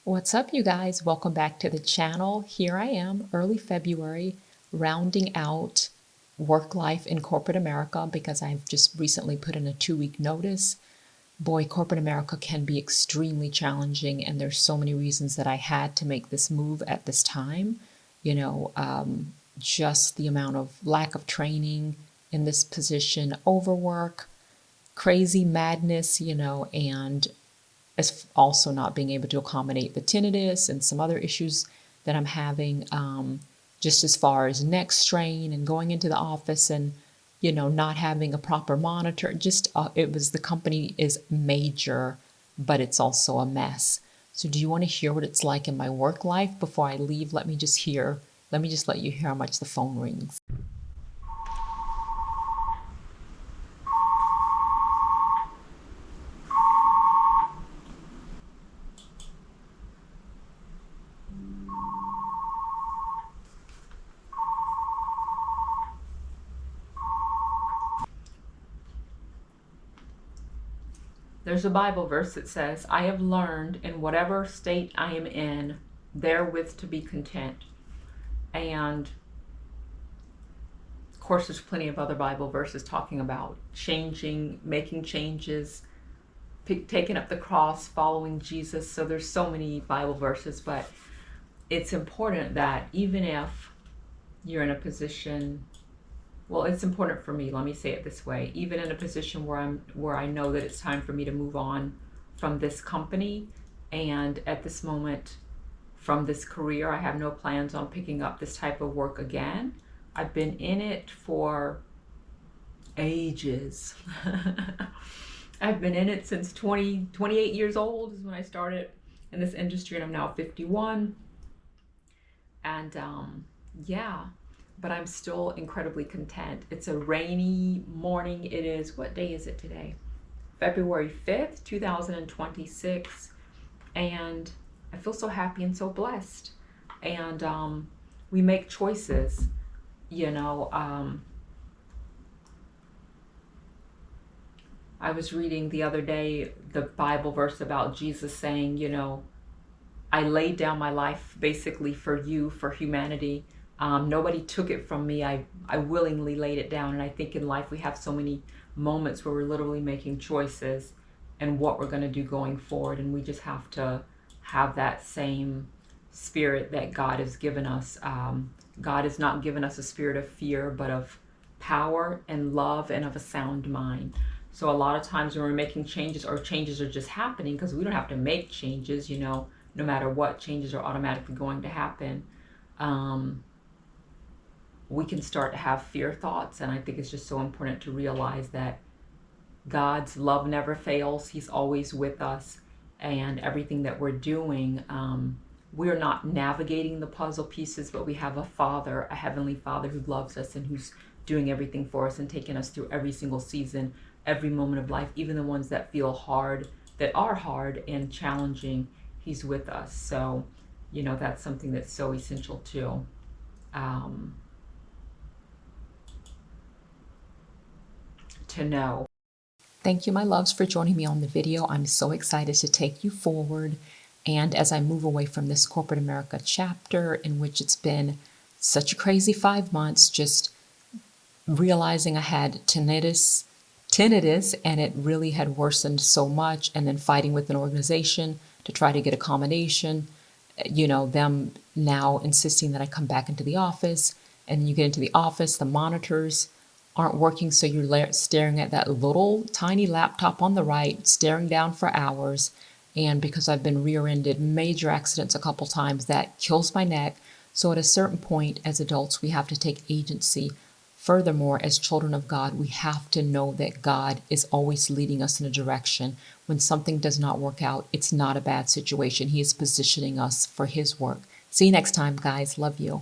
What's up, you guys? Welcome back to the channel. Here I am, early February, rounding out work life in corporate America because I've just recently put in a 2-week notice. Boy, corporate America can be extremely challenging, and there's so many reasons that I had to make this move at this time. You know, just the amount of lack of training in this position, overwork, crazy madness, and as also not being able to accommodate the tinnitus and some other issues that I'm having, just as far as neck strain and going into the office and, not having a proper monitor. Just, the company is major, but it's also a mess. So do you want to hear what it's like in my work life before I leave? Let me just let you hear how much the phone rings. There's a Bible verse that says, I have learned in whatever state I am in, therewith to be content. And of course, there's plenty of other Bible verses talking about changing, making changes, taking up the cross, following Jesus. So there's so many Bible verses, but it's important that even if you're in a position, well, it's important for me, let me say it this way, even in a position where I know that it's time for me to move on from this company, and at this moment from this career, I have no plans on picking up this type of work again. I've been in it for ages. I've been in it since 28 years old is when I started in this industry, and I'm now 51. And yeah, but I'm still incredibly content. It's a rainy morning. It is, what day is it today? February 5th, 2026. And I feel so happy and so blessed. And we make choices, I was reading the other day the Bible verse about Jesus saying, I laid down my life basically for you, for humanity. Nobody took it from me. I willingly laid it down. And I think in life we have so many moments where we're literally making choices and what we're going to do going forward. And we just have to have that same spirit that God has given us. God has not given us a spirit of fear, but of power and love and of a sound mind. So a lot of times when we're making changes, or changes are just happening, because we don't have to make changes, no matter what, changes are automatically going to happen. We can start to have fear thoughts. And I think it's just so important to realize that God's love never fails. He's always with us. And everything that we're doing, we're not navigating the puzzle pieces, but we have a Father, a Heavenly Father who loves us and who's doing everything for us and taking us through every single season, every moment of life, even the ones that feel hard, that are hard and challenging. He's with us. So, that's something that's so essential too. To know. Thank you, my loves, for joining me on the video. I'm so excited to take you forward. And as I move away from this corporate America chapter, in which it's been such a crazy 5 months, just realizing I had tinnitus, and it really had worsened so much, and then fighting with an organization to try to get accommodation, them now insisting that I come back into the office, and you get into the office, the monitors aren't working, so you're staring at that little tiny laptop on the right, staring down for hours. And because I've been rear-ended, major accidents a couple times, that kills my neck. So at a certain point, as adults, we have to take agency. Furthermore, as children of God, we have to know that God is always leading us in a direction. When something does not work out, it's not a bad situation. He is positioning us for His work. See you next time, guys. Love you.